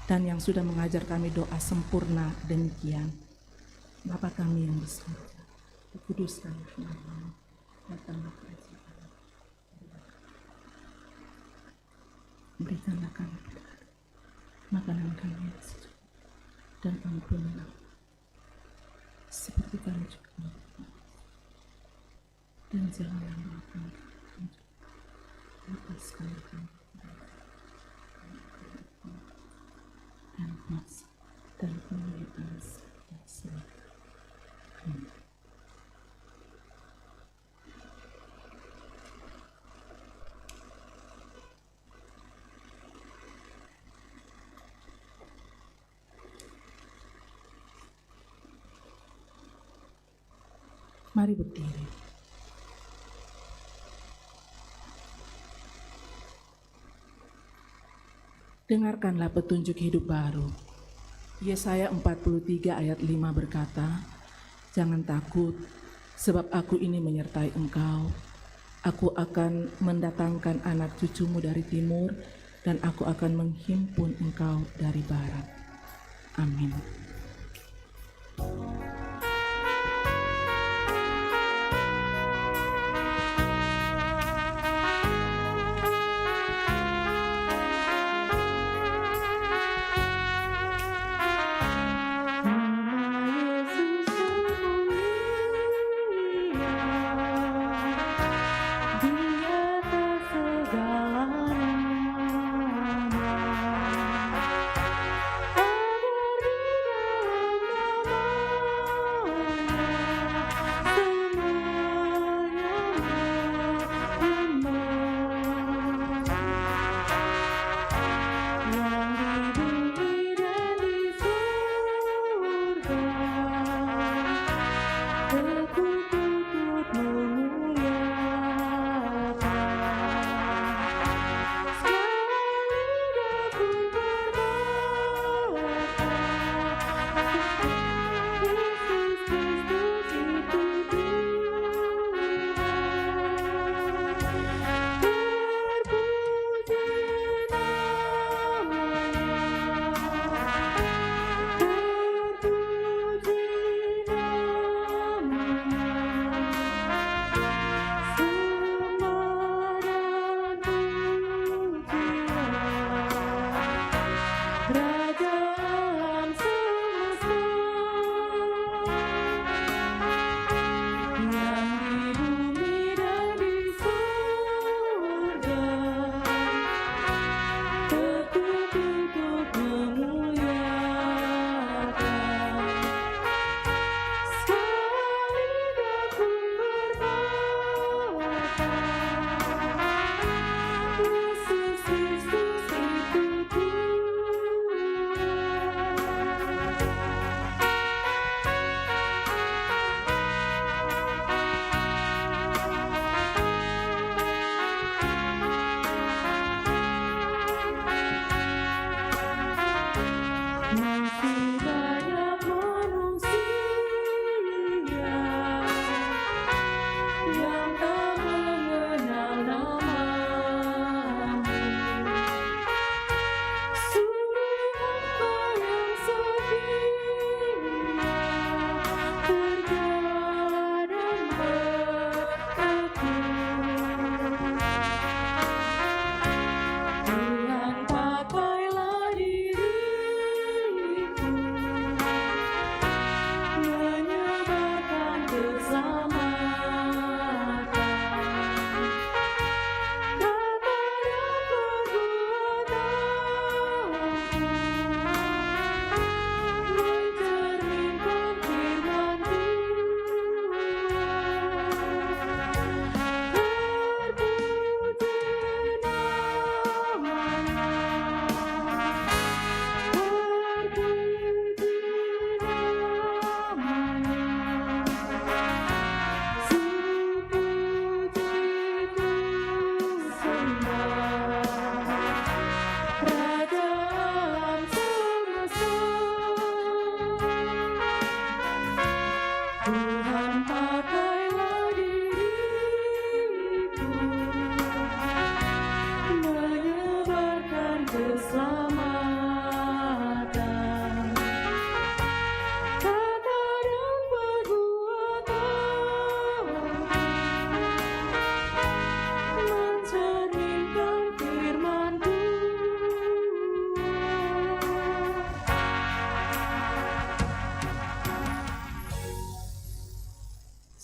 dan yang sudah mengajar kami doa sempurna demikian. Bapa kami yang di surga, dikuduskanlah namamu, datanglah kerajaan-Mu. Berikanlah kami makanan kami yang sejuk, dan ampunilah seperti kami juga mengampuni. Dan janganlah melakukan kami, lepaskanlah kami dan masa dan kemuliaan serta selalu. Amin. Mari berdiri. Dengarkanlah petunjuk hidup baru. Yesaya 43 ayat 5 berkata, "Jangan takut, sebab aku ini menyertai engkau. Aku akan mendatangkan anak cucumu dari timur, dan aku akan menghimpun engkau dari barat." Amin.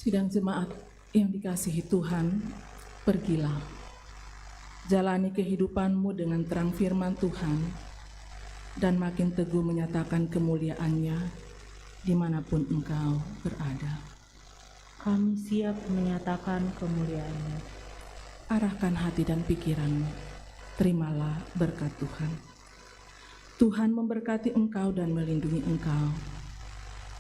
Sidang jemaat yang dikasihi Tuhan, pergilah, jalani kehidupanmu dengan terang firman Tuhan, dan makin teguh menyatakan kemuliaan-Nya dimanapun engkau berada. Kami siap menyatakan kemuliaan-Nya. Arahkan hati dan pikiranmu, terimalah berkat Tuhan. Tuhan memberkati engkau dan melindungi engkau.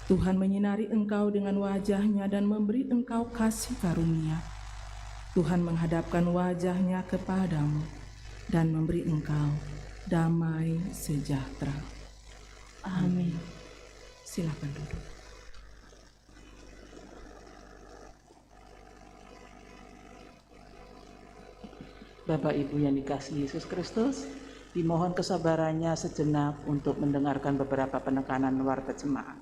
Tuhan menyinari engkau dengan wajah-Nya dan memberi engkau kasih karunia. Tuhan menghadapkan wajah-Nya kepadamu dan memberi engkau damai sejahtera. Amin. Silakan duduk. Bapak Ibu yang dikasihi Yesus Kristus, Dimohon kesabarannya sejenak untuk mendengarkan beberapa penekanan warga jemaat.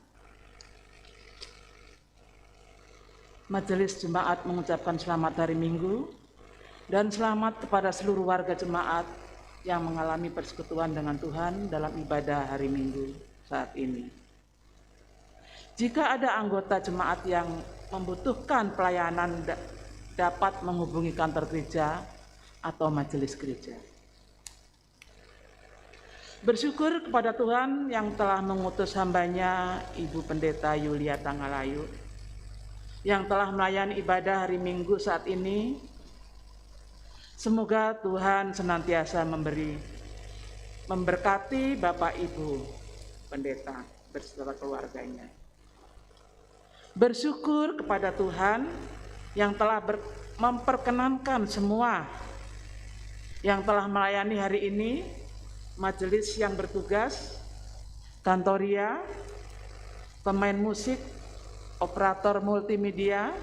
Majelis Jemaat mengucapkan selamat hari Minggu dan selamat kepada seluruh warga jemaat yang mengalami persekutuan dengan Tuhan dalam ibadah hari Minggu saat ini. Jika ada anggota jemaat yang membutuhkan pelayanan dapat menghubungi kantor gereja atau majelis gereja. Bersyukur kepada Tuhan yang telah mengutus hambanya Ibu Pendeta Yulia Tangalayu yang telah melayani ibadah hari Minggu saat ini. Semoga Tuhan senantiasa memberkati Bapak Ibu Pendeta beserta keluarganya. Bersyukur kepada Tuhan yang telah memperkenankan semua yang telah melayani hari ini, majelis yang bertugas, kantoria, pemain musik, operator multimedia,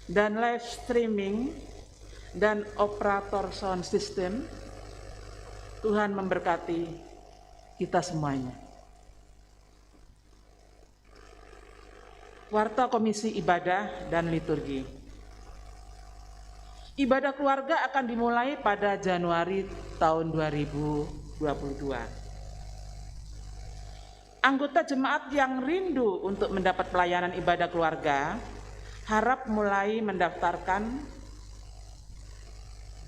dan live streaming, dan operator sound system. Tuhan memberkati kita semuanya. Warta Komisi Ibadah dan Liturgi. Ibadah keluarga akan dimulai pada Januari tahun 2022. Anggota jemaat yang rindu untuk mendapat pelayanan ibadah keluarga harap mulai mendaftarkan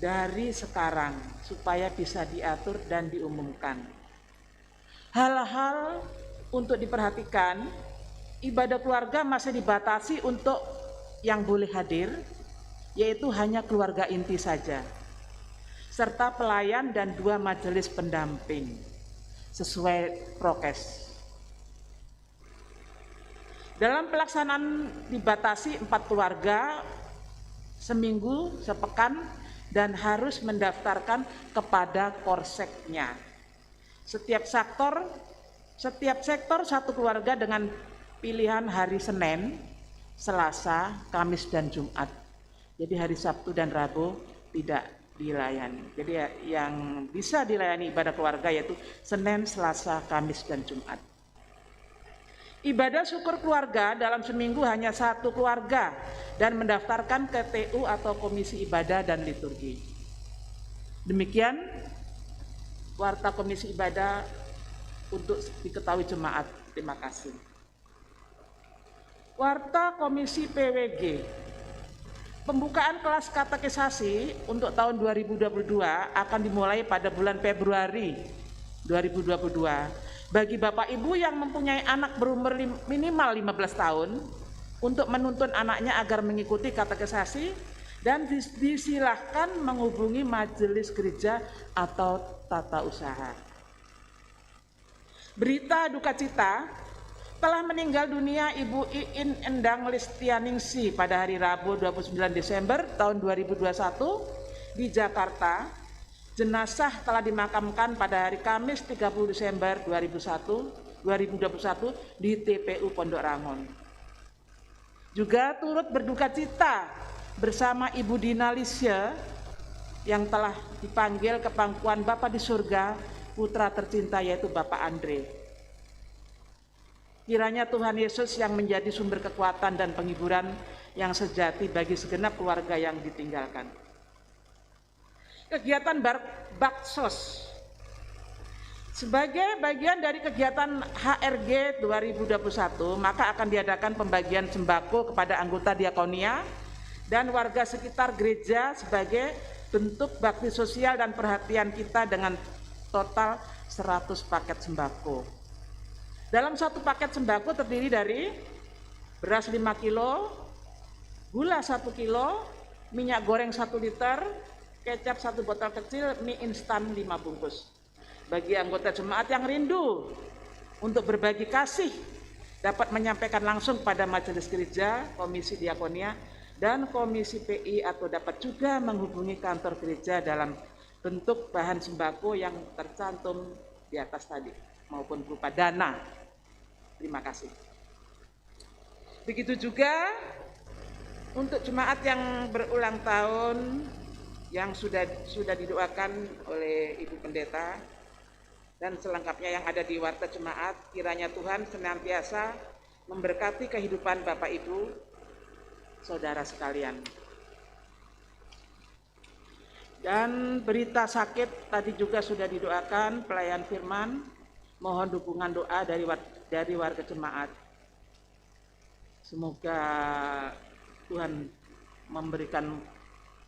dari sekarang supaya bisa diatur dan diumumkan. Hal-hal untuk diperhatikan, ibadah keluarga masih dibatasi untuk yang boleh hadir, yaitu hanya keluarga inti saja, serta pelayan dan 2 majelis pendamping sesuai prokes. Dalam pelaksanaan dibatasi 4 keluarga seminggu, sepekan, dan harus mendaftarkan kepada korseknya. Setiap sektor 1 keluarga dengan pilihan hari Senin, Selasa, Kamis, dan Jumat. Jadi hari Sabtu dan Rabu tidak dilayani. Jadi yang bisa dilayani ibadah keluarga yaitu Senin, Selasa, Kamis, dan Jumat. Ibadah syukur keluarga dalam seminggu hanya 1 keluarga dan mendaftarkan ke TU atau Komisi Ibadah dan Liturgi. Demikian warta Komisi Ibadah untuk diketahui jemaat. Terima kasih. Warta Komisi PWG. Pembukaan kelas katekisasi untuk tahun 2022 akan dimulai pada bulan Februari 2022. Bagi Bapak Ibu yang mempunyai anak berumur minimal 15 tahun untuk menuntun anaknya agar mengikuti katekisasi dan disilahkan menghubungi majelis gereja atau tata usaha. Berita duka cita, telah meninggal dunia Ibu Iin Endang Listianingsi pada hari Rabu 29 Desember tahun 2021 di Jakarta. Jenazah telah dimakamkan pada hari Kamis 30 Desember 2021 di TPU Pondok Rangon. Juga turut berduka cita bersama Ibu Dina Lisya yang telah dipanggil ke pangkuan Bapa di surga, putra tercinta yaitu Bapak Andre. Kiranya Tuhan Yesus yang menjadi sumber kekuatan dan penghiburan yang sejati bagi segenap keluarga yang ditinggalkan. Kegiatan Baksos. Sebagai bagian dari kegiatan HRG 2021, maka akan diadakan pembagian sembako kepada anggota diakonia dan warga sekitar gereja sebagai bentuk bakti sosial dan perhatian kita dengan total 100 paket sembako. Dalam 1 paket sembako terdiri dari beras 5 kilo, gula 1 kilo, minyak goreng 1 liter, kecap 1 botol kecil, mie instan 5 bungkus. Bagi anggota jemaat yang rindu untuk berbagi kasih dapat menyampaikan langsung pada majelis gereja, komisi diakonia, dan komisi PI atau dapat juga menghubungi kantor gereja dalam bentuk bahan sembako yang tercantum di atas tadi maupun berupa dana. Terima kasih. Begitu juga untuk jemaat yang berulang tahun yang sudah didoakan oleh Ibu Pendeta, dan selengkapnya yang ada di Warta Jemaat. Kiranya Tuhan senantiasa memberkati kehidupan Bapak Ibu, saudara sekalian. Dan berita sakit tadi juga sudah didoakan pelayan firman. Mohon dukungan doa dari warga jemaat. Semoga Tuhan memberikan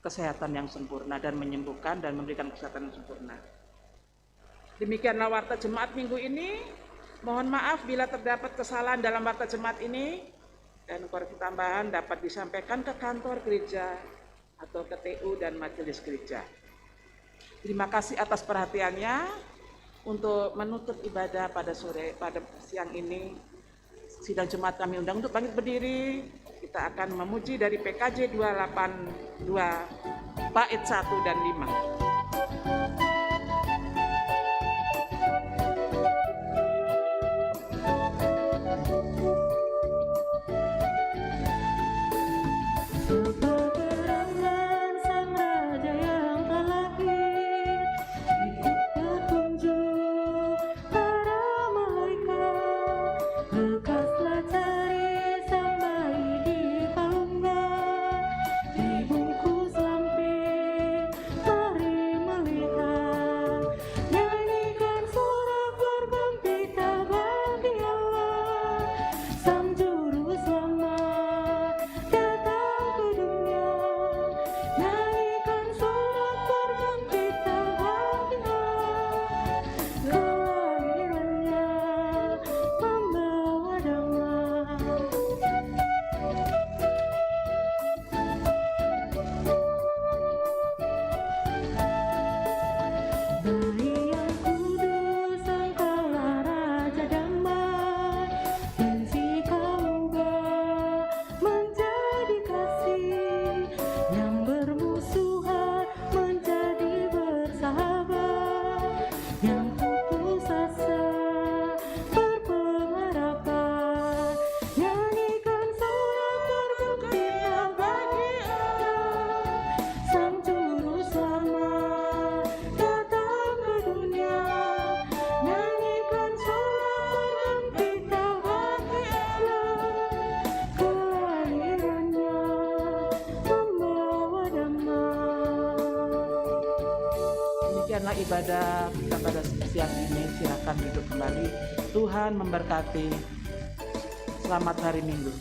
kesehatan yang sempurna dan menyembuhkan dan memberikan kesehatan yang sempurna. Demikianlah warta jemaat minggu ini. Mohon maaf bila terdapat kesalahan dalam warta jemaat ini, dan koreksi tambahan dapat disampaikan ke kantor gereja atau ke TU dan majelis gereja. Terima kasih atas perhatiannya. Untuk menutup ibadah pada siang ini, sidang jemaat kami undang untuk bangkit berdiri. Kita akan memuji dari PKJ 282 bait 1 dan 5. Sebagai sang raja yang terlahir, ikut petunjuk para malaikat, lekaslah cari sang bayi di palungan, dibungkus lampir, mari melihat, nyanyikan sorak bergembira bagi Allah, sang juru selamat datang ke dunia, nyanyikan sorak bergembira bagi Allah, kelahirannya membawa damai. Bayi yang kudus, engkaulah Raja damai, semoga menjadi kasih, yang bermusuhan menjadi bersahabat, yang putus asa berpengharapan, nyanyikan sorak bergembira bagi Allah, sang juru selamat datang ke dunia, nyanyikan sorak bergembira bagi Allah, kelahirannya membawa damai. Demikianlah ibadah kita pada siang ini. Silakan duduk kembali. Tuhan memberkati. Selamat hari Minggu.